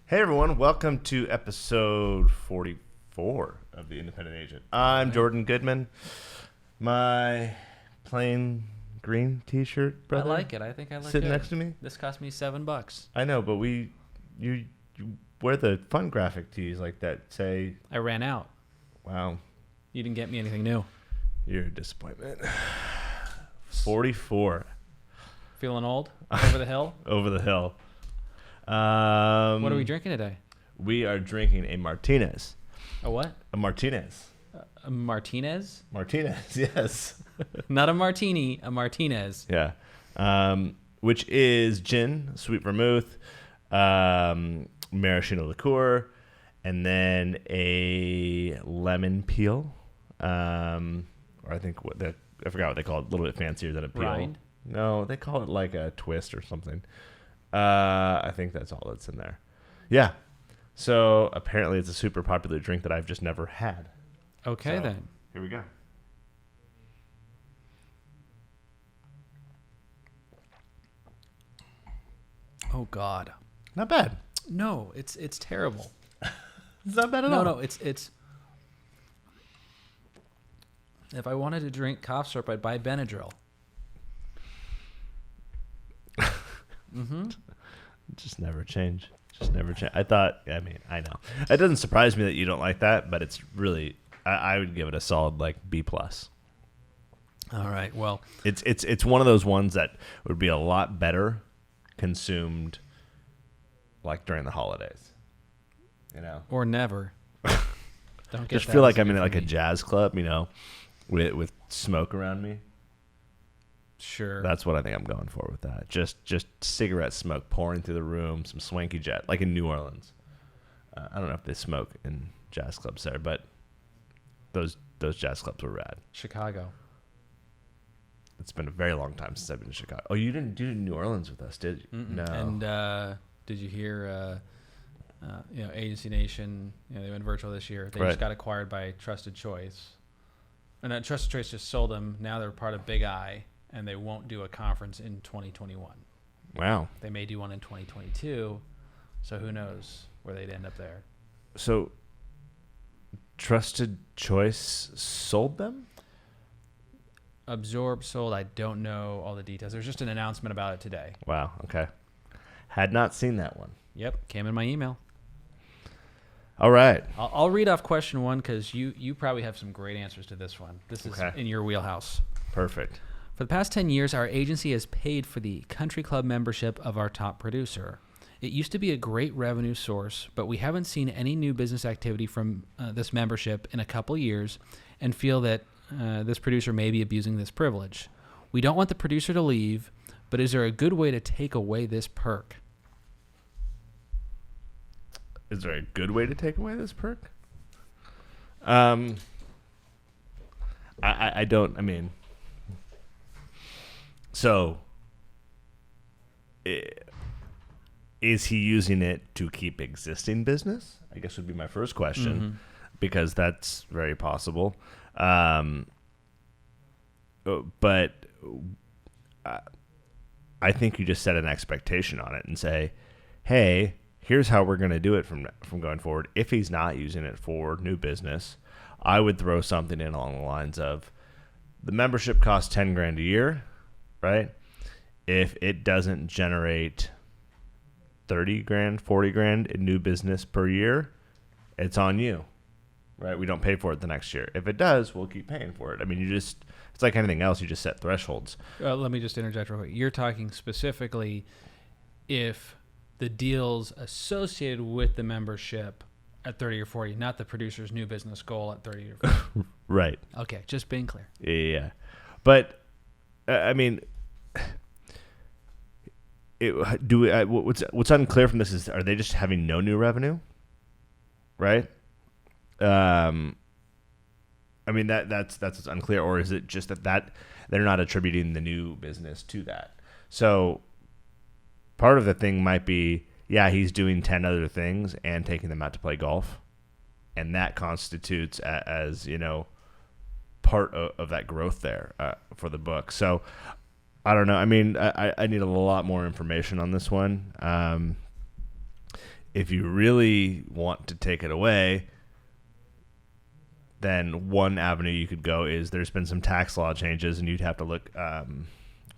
Hey everyone, welcome to episode 44 of The Independent Agent. I'm Jordan Goodman. My plain green t-shirt, brother. I like it. I think I look sitting good. next to me. This cost me $7. I know, but you wear the fun graphic tees like that say, I ran out. wow, You didn't get me anything new. you're a disappointment. 44. Feeling old? Over the hill? Over the hill. What are we drinking today? We are drinking a Martinez. A what? A Martinez. A Martinez? Martinez, yes. Not a martini, a Martinez. Yeah. Which is gin, sweet vermouth, maraschino liqueur, and then a lemon peel. Or I think I forgot what they call it. A little bit fancier than a peel. Rind? No, they call it like a twist or something. I think that's all that's in there. Yeah. So apparently it's a super popular drink that I've just never had. Okay, So, then. Here we go. Oh, God. Not bad. No, it's terrible. It's not bad at all. No, it's... If I wanted to drink cough syrup, I'd buy Benadryl. Mm-hmm. Just never change. I know. It doesn't surprise me that you don't like that, but it's really, I would give it a solid like B+. All right, well... It's one of those ones that would be a lot better consumed like during the holidays. You know? Or never. Don't get Just that feel like as I'm in gift like for a me. jazz club, you know, with smoke around me. Sure. That's what I think I'm going for with that. Just cigarette smoke pouring through the room, some swanky jet, like in New Orleans. I don't know if they smoke in jazz clubs there, but those jazz clubs were rad. Chicago. It's been a very long time since I've been to Chicago. Oh, you didn't do New Orleans with us, did you? Mm-mm. No. And did you hear, Agency Nation, they went virtual this year. They Right. just got acquired by Trusted Choice. And Trusted Choice just sold them. Now they're part of Big I, and they won't do a conference in 2021. Wow. They may do one in 2022, so who knows where they'd end up there. So, Trusted Choice sold them? Absorb sold, I don't know all the details. There's just an announcement about it today. Wow. Okay. Had not seen that one. Yep, came in my email. All right. I'll read off question one because you probably have some great answers to this one. This is Okay. in your wheelhouse. Perfect. For the past 10 years, our agency has paid for the country club membership of our top producer. It used to be a great revenue source, but we haven't seen any new business activity from this membership in a couple years and feel that this producer may be abusing this privilege. We don't want the producer to leave, but is there a good way to take away this perk? Is there a good way to take away this perk? I don't. I mean, so is he using it to keep existing business? I guess would be my first question, because that's very possible. But I think you just set an expectation on it and say, hey, here's how we're going to do it from going forward. If he's not using it for new business, I would throw something in along the lines of the membership costs $10,000 a year, right? If it doesn't generate $30,000, $40,000 in new business per year, it's on you, right? We don't pay for it the next year. If it does, we'll keep paying for it. I mean, it's like anything else. You just set thresholds. Let me just interject real quick. You're talking specifically if the deals associated with the membership at 30 or 40, not the producer's new business goal at 30 or 40. Right. Okay, just being clear. Yeah. But, I mean, what's unclear from this is, are they just having no new revenue? Right? I mean, that's what's unclear. Or is it just that they're not attributing the new business to that? So part of the thing might be, yeah, he's doing 10 other things and taking them out to play golf. And that constitutes as, part of that growth there for the book. So I don't know. I mean, I need a lot more information on this one. if you really want to take it away, then one avenue you could go is there's been some tax law changes, and you'd have to look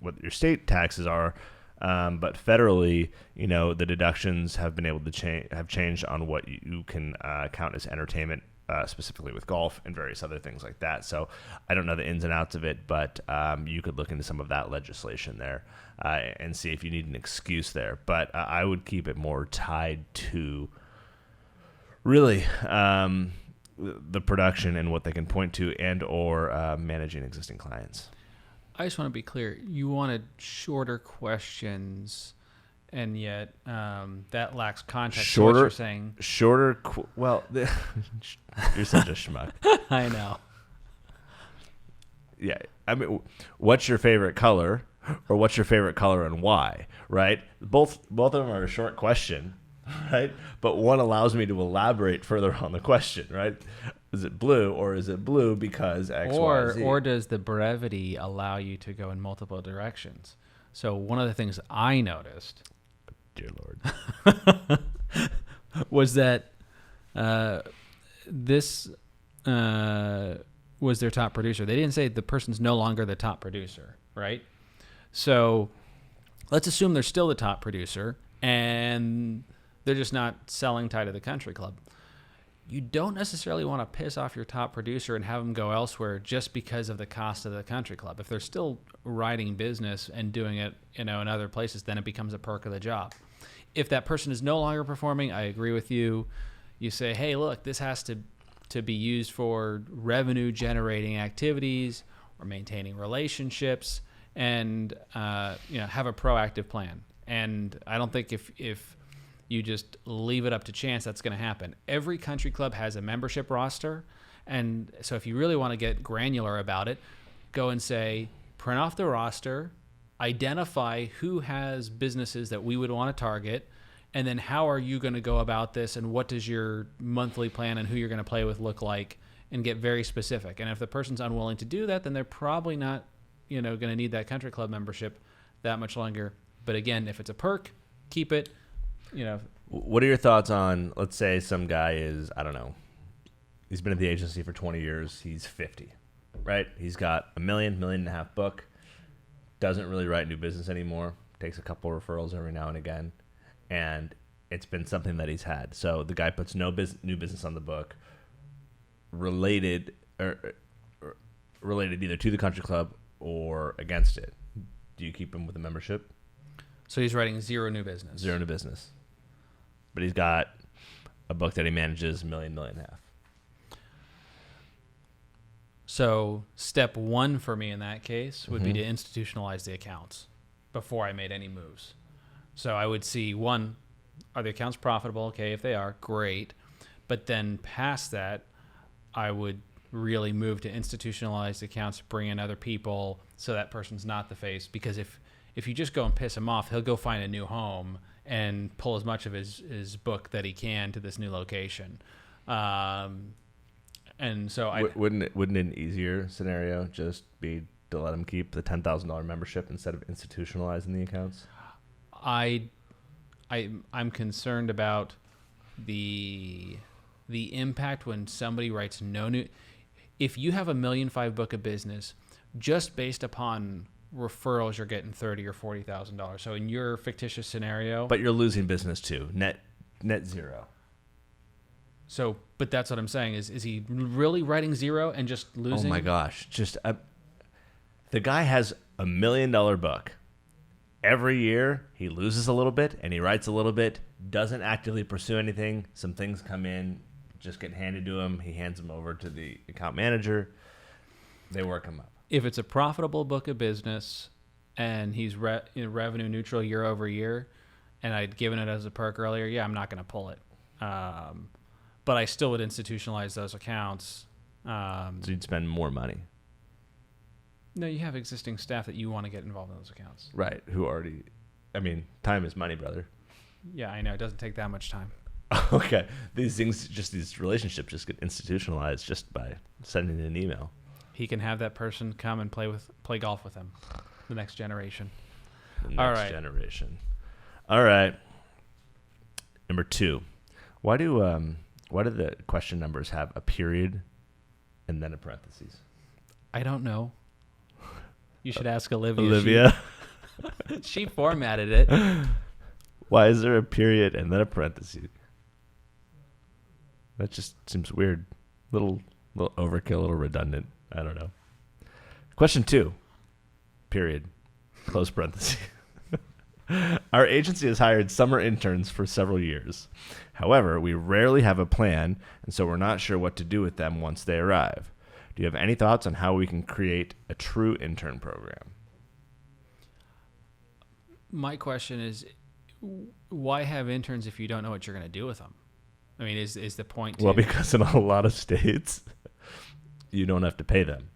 what your state taxes are. But federally, the deductions have been able to have changed on what you can count as entertainment, specifically with golf and various other things like that. So I don't know the ins and outs of it, but you could look into some of that legislation there and see if you need an excuse there. But I would keep it more tied to really the production and what they can point to, and or managing existing clients. I just want to be clear. You wanted shorter questions, and yet that lacks context. Shorter, to what you're saying. Shorter. You're such a schmuck. I know. Yeah, I mean, what's your favorite color, or what's your favorite color and why? Right. Both of them are a short question, right? But one allows me to elaborate further on the question, right? Is it blue, or is it blue because X, Y, Z? Or does the brevity allow you to go in multiple directions? So one of the things I noticed, dear Lord, was that this was their top producer. They didn't say the person's no longer the top producer, right? So let's assume they're still the top producer, and they're just not selling Tide of the Country Club. You don't necessarily want to piss off your top producer and have them go elsewhere just because of the cost of the country club. If they're still writing business and doing it, in other places, then it becomes a perk of the job. If that person is no longer performing, I agree with you. You say, hey, look, this has to be used for revenue generating activities or maintaining relationships, and have a proactive plan. And I don't think if you just leave it up to chance, that's going to happen. Every country club has a membership roster. And so if you really want to get granular about it, go and say, print off the roster, identify who has businesses that we would want to target, and then how are you going to go about this, and what does your monthly plan and who you're going to play with look like, and get very specific. And if the person's unwilling to do that, then they're probably not, going to need that country club membership that much longer. But again, if it's a perk, keep it. What are your thoughts on, let's say some guy is, I don't know, he's been at the agency for 20 years, he's 50, right? He's got $1 million and a half book, doesn't really write new business anymore, takes a couple referrals every now and again, and it's been something that he's had. So the guy puts no new business on the book related either to the country club or against it. Do you keep him with a membership? So he's writing zero new business. Zero new business. But he's got a book that he manages $1 million and a half. So step one for me in that case would be to institutionalize the accounts before I made any moves. So I would see, one, are the accounts profitable? Okay, if they are, great. But then past that, I would really move to institutionalize the accounts, bring in other people so that person's not the face. Because if you just go and piss him off, he'll go find a new home and pull as much of his book that he can to this new location. And so wouldn't an easier scenario just be to let him keep the $10,000 membership instead of institutionalizing the accounts? I'm concerned about the impact when somebody writes no new. If you have $1.5 million book of business, just based upon referrals, you're getting $30,000 or $40,000. So in your fictitious scenario, but you're losing business too, net zero. So, but that's what I'm saying is he really writing zero and just losing? Oh my gosh! The guy has $1 million book. Every year he loses a little bit and he writes a little bit. Doesn't actively pursue anything. Some things come in, just get handed to him. He hands them over to the account manager. They work him up. If it's a profitable book of business and he's revenue neutral year over year, and I'd given it as a perk earlier, yeah, I'm not going to pull it. But I still would institutionalize those accounts. So you'd spend more money. No, you have existing staff that you want to get involved in those accounts. Right. Time is money, brother. Yeah, I know. It doesn't take that much time. Okay. These relationships just get institutionalized just by sending an email. He can have that person come and play golf with him. The next generation. Generation. All right. Number 2, why do the question numbers have a period and then a parentheses? I don't know. You should ask Olivia. Olivia. She formatted it. Why is there a period and then a parentheses? That just seems weird. Little overkill, a little redundant. I don't know. Question 2, period, close parentheses. Our agency has hired summer interns for several years. However, we rarely have a plan, and so we're not sure what to do with them once they arrive. Do you have any thoughts on how we can create a true intern program? My question is, why have interns if you don't know what you're going to do with them? I mean, is the point? Well, because in a lot of states, you don't have to pay them.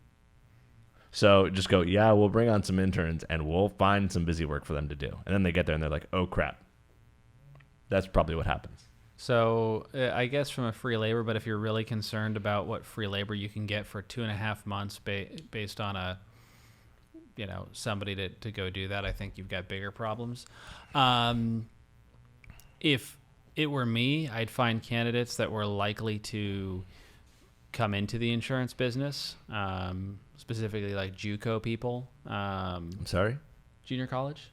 So just go, yeah, we'll bring on some interns and we'll find some busy work for them to do. And then they get there and they're like, oh, crap. That's probably what happens. So I guess from a free labor, but if you're really concerned about what free labor you can get for 2.5 months based on somebody to go do that, I think you've got bigger problems. If it were me, I'd find candidates that were likely to come into the insurance business, specifically like JUCO people. I'm sorry? Junior college?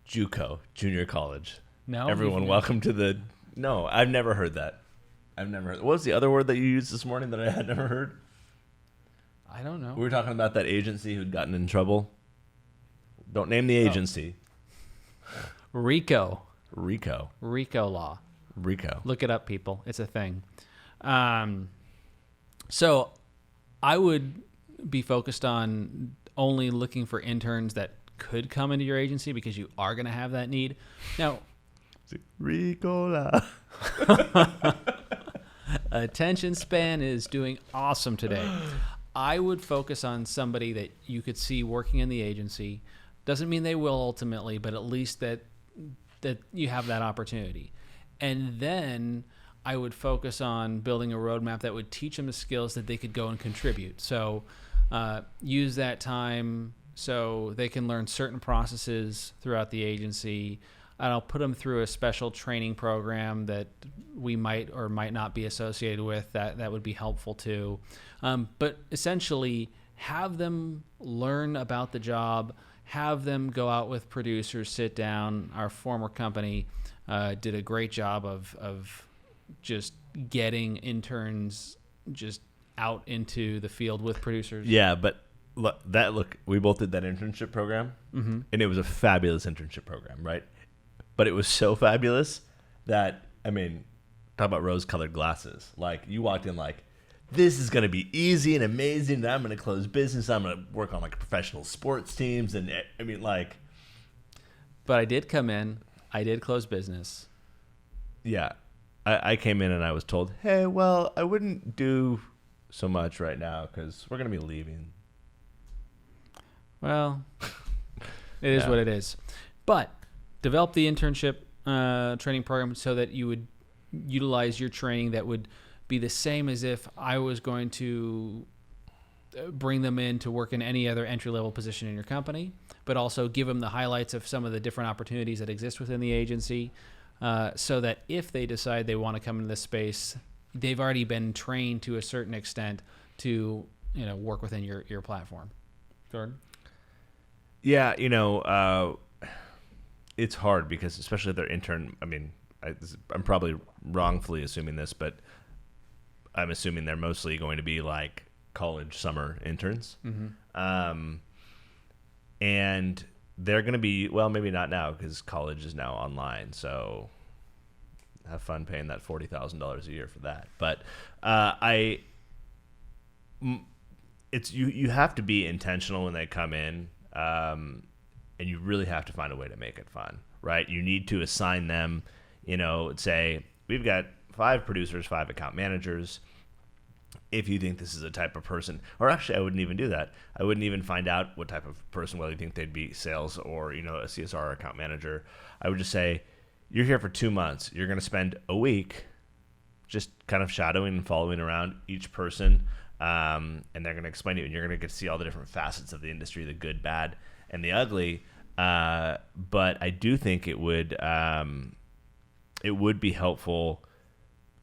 JUCO, junior college. No. Everyone, welcome to the... No, I've never heard that. What was the other word that you used this morning that I had never heard? I don't know. We were talking about that agency who'd gotten in trouble. Don't name the agency. RICO. RICO. RICO law. RICO. Look it up, people. It's a thing. So I would be focused on only looking for interns that could come into your agency because you are going to have that need. Now, Ricola. Attention span is doing awesome today. I would focus on somebody that you could see working in the agency. Doesn't mean they will ultimately, but at least that you have that opportunity. And then I would focus on building a roadmap that would teach them the skills that they could go and contribute. So use that time so they can learn certain processes throughout the agency. And I'll put them through a special training program that we might or might not be associated with. That would be helpful too. But essentially, have them learn about the job, have them go out with producers, sit down. Our former company did a great job of just getting interns just out into the field with producers. Yeah, but look, we both did that internship program, and it was a fabulous internship program, right? But it was so fabulous that, I mean, talk about rose-colored glasses. Like, you walked in like, this is going to be easy and amazing, and I'm going to close business. I'm going to work on, like, professional sports teams, and, I mean, like... But I did come in. I did close business. Yeah. I came in and I was told, hey, well, I wouldn't do so much right now because we're going to be leaving. Well, it is what it is. But develop the internship training program so that you would utilize your training that would be the same as if I was going to bring them in to work in any other entry-level position in your company, but also give them the highlights of some of the different opportunities that exist within the agency, so that if they decide they want to come into this space, they've already been trained to a certain extent to work within your platform. Jordan? Yeah, it's hard because especially if they're intern, I mean, I'm probably wrongfully assuming this, but I'm assuming they're mostly going to be like college summer interns. Mm-hmm. And they're going to be, well, maybe not now because college is now online. So have fun paying that $40,000 a year for that. But you have to be intentional when they come in. And you really have to find a way to make it fun, right? You need to assign them, say, we've got 5 producers, 5 account managers. If you think this is a type of person, or actually I wouldn't even do that. I wouldn't even find out what type of person, whether you think they'd be sales or, a CSR or account manager. I would just say, you're here for 2 months. You're going to spend a week just kind of shadowing and following around each person. And they're going to explain to you, and you're going to get to see all the different facets of the industry, the good, bad, and the ugly. But I do think it would it would be helpful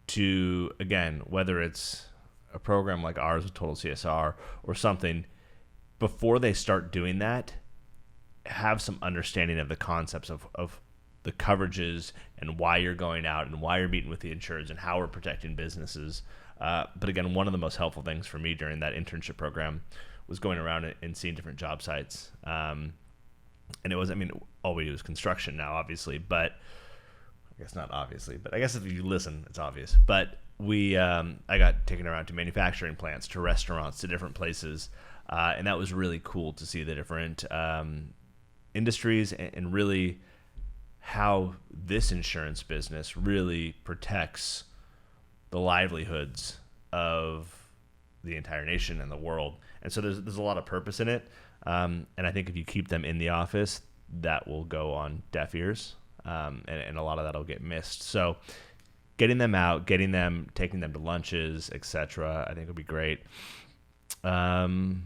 to, again, whether it's a program like ours with Total CSR or something, before they start doing that, have some understanding of the concepts of the coverages and why you're going out and why you're meeting with the insureds and how we're protecting businesses. But again, one of the most helpful things for me during that internship program was going around and seeing different job sites. And it was, I mean, all we do is construction now, obviously, but I guess not obviously, but I guess if you listen, it's obvious. But I got taken around to manufacturing plants, to restaurants, to different places. And that was really cool to see the different industries and really how this insurance business really protects the livelihoods of the entire nation and the world. And so there's a lot of purpose in it. And I think if you keep them in the office, that will go on deaf ears. And a lot of that will get missed. So getting them out, taking them to lunches, etc., I think would be great. And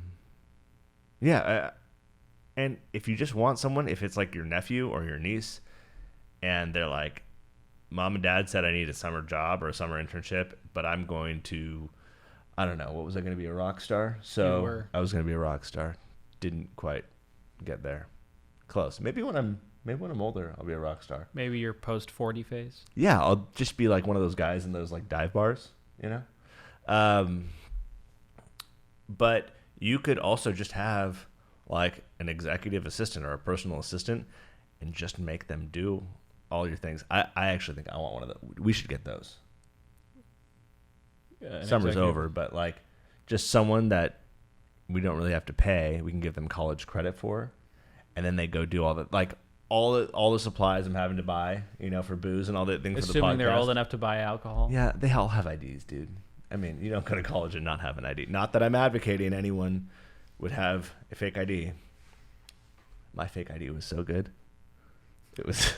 if you just want someone, if it's like your nephew or your niece, and they're like, Mom and Dad said I need a summer job or a summer internship, but I'm going to, I don't know, what was I going to be, a rock star? So I was going to be a rock star. Didn't quite get there. Close. Maybe when I'm older, I'll be a rock star. Maybe your post-40 phase? Yeah, I'll just be like one of those guys in those like dive bars, you know? But you could also just have like an executive assistant or a personal assistant and just make them do all your things. I actually think I want one of those. We should get those. Summer's over, but like just someone that we don't really have to pay. We can give them college credit for, and then they go do all the supplies I'm having to buy, you know, for booze and all that things for the podcast. Assuming they're old enough to buy alcohol. Yeah, they all have IDs, dude. I mean, you don't go to college and not have an ID. Not that I'm advocating anyone would have a fake ID. My fake ID was so good. It was,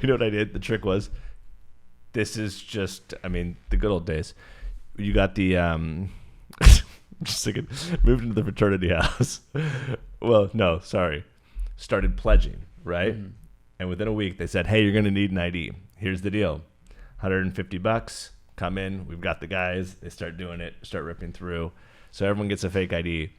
you know what I did? The trick was, this is just, I mean, the good old days. You got the, just thinking, moved into the fraternity house. Well, no, sorry. Started pledging, right? Mm-hmm. And within a week, they said, hey, you're going to need an ID. Here's the deal. $150. Come in. We've got the guys. They start doing it, start ripping through. So everyone gets a fake ID.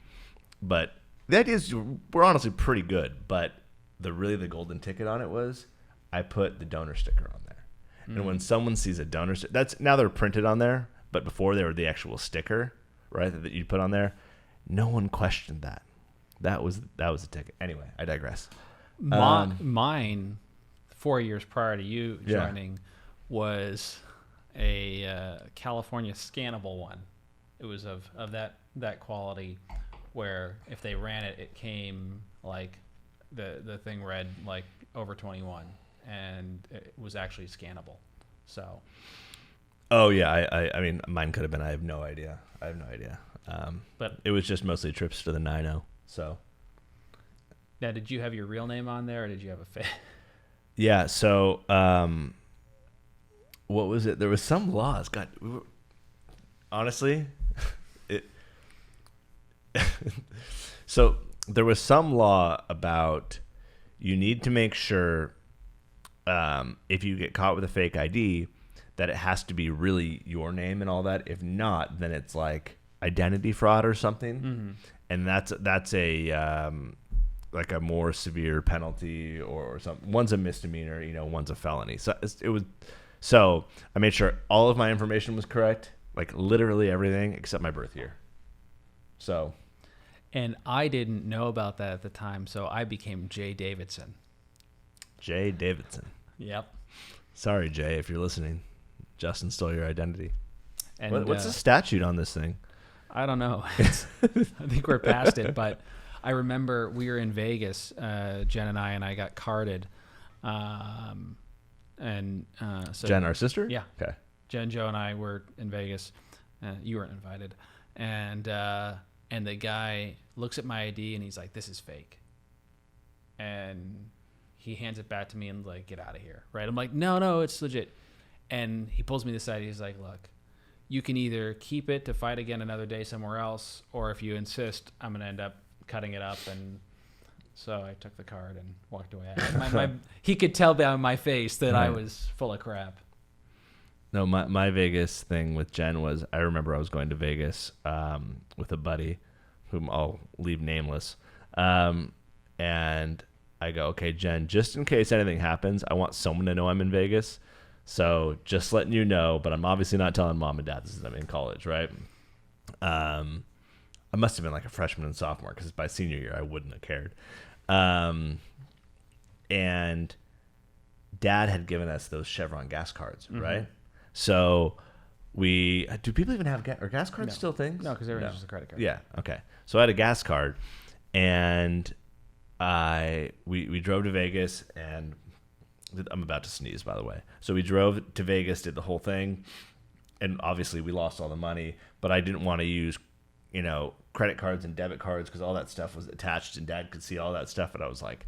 But the ideas were honestly pretty good. But the golden ticket on it was I put the donor sticker on there. Mm. And when someone sees a donor sticker, now they're printed on there, but before they were the actual sticker, right, that you put on there, no one questioned that. That was a ticket. Anyway, I digress. Mine, 4 years prior to you joining, was a California scannable one. It was of that quality, where if they ran it, it came like the thing read like over 21, and it was actually scannable. So. Oh yeah, I mean mine could have been. I have no idea. But it was just mostly trips to the 9-0. So. Now, did you have your real name on there, or did you have a fake? Yeah. So, what was it? There was some laws. God, honestly, so there was some law about you need to make sure if you get caught with a fake ID that it has to be really your name and all that. If not, then it's like identity fraud or something. Mm-hmm. And that's a like a more severe penalty or something. One's a misdemeanor, you know, one's a felony. So I made sure all of my information was correct, like literally everything except my birth year. So. And I didn't know about that at the time, so I became Jay Davidson. Jay Davidson. Yep. Sorry, Jay, if you're listening. Justin stole your identity. And what's the statute on this thing? I don't know. I think we're past it, but I remember we were in Vegas, Jen and I got carded. So Jen, our sister? Yeah. Okay. Jen, Joe, and I were in Vegas. You weren't invited. And the guy looks at my ID and he's like, "This is fake." And he hands it back to me and like, "Get out of here." Right? I'm like, No, it's legit. And he pulls me aside. He's like, "Look, you can either keep it to fight again another day somewhere else, or if you insist, I'm going to end up cutting it up and So I took the card and walked away. He could tell by my face that I was full of crap. No, my Vegas thing with Jen was, I remember I was going to Vegas with a buddy whom I'll leave nameless. And I go, okay, Jen, just in case anything happens, I want someone to know I'm in Vegas. So just letting you know, but I'm obviously not telling mom and dad this is I'm in college, right? I must have been like a freshman and sophomore because by senior year I wouldn't have cared. And dad had given us those Chevron gas cards, right? So do people even have are gas cards still things? No, because everyone's just a credit card. Yeah, okay. So I had a gas card, and we drove to Vegas, and I'm about to sneeze, by the way. So we drove to Vegas, did the whole thing, and obviously we lost all the money, but I didn't want to use, credit cards and debit cards because all that stuff was attached, and dad could see all that stuff, and I was like,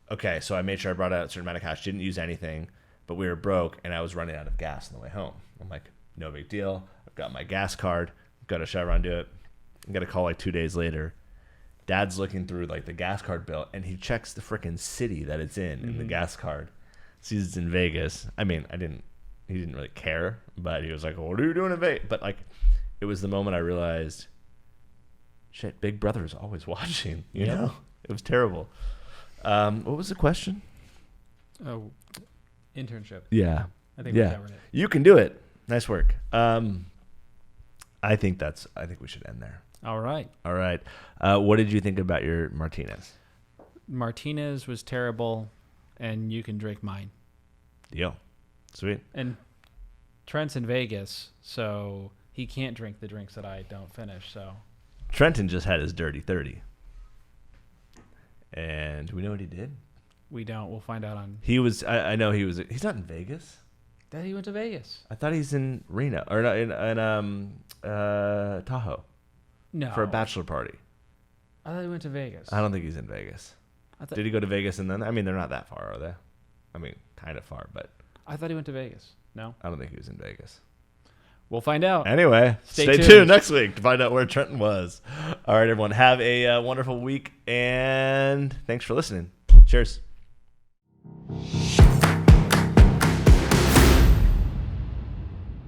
okay, so I made sure I brought out a certain amount of cash, didn't use anything, but we were broke, and I was running out of gas on the way home. I'm like, no big deal. I've got my gas card. Got a Chevron do it. I got a call like 2 days later. Dad's looking through like the gas card bill, and he checks the freaking city that it's in the gas card. Sees it's in Vegas. I mean, he didn't really care, but he was like, what are you doing in Vegas? But like, it was the moment I realized, shit, Big Brother is always watching, you know? It was terrible. What was the question? Oh, internship. Yeah. I think we covered it. You can do it. Nice work. I think we should end there. All right. What did you think about your Martinez? Martinez was terrible, and you can drink mine. Deal. Sweet. And Trent's in Vegas, so he can't drink the drinks that I don't finish. So Trenton just had his dirty 30. And do we know what he did? We don't. We'll find out on. He was. I know he was. He's not in Vegas. That he went to Vegas. I thought he's in Reno or no, in Tahoe. No. For a bachelor party. I thought he went to Vegas. I don't think he's in Vegas. Did he go to Vegas and then? I mean, they're not that far, are they? I mean, kind of far, but. I thought he went to Vegas. No. I don't think he was in Vegas. We'll find out. Anyway, stay tuned next week to find out where Trenton was. All right, everyone. Have a wonderful week, and thanks for listening. Cheers.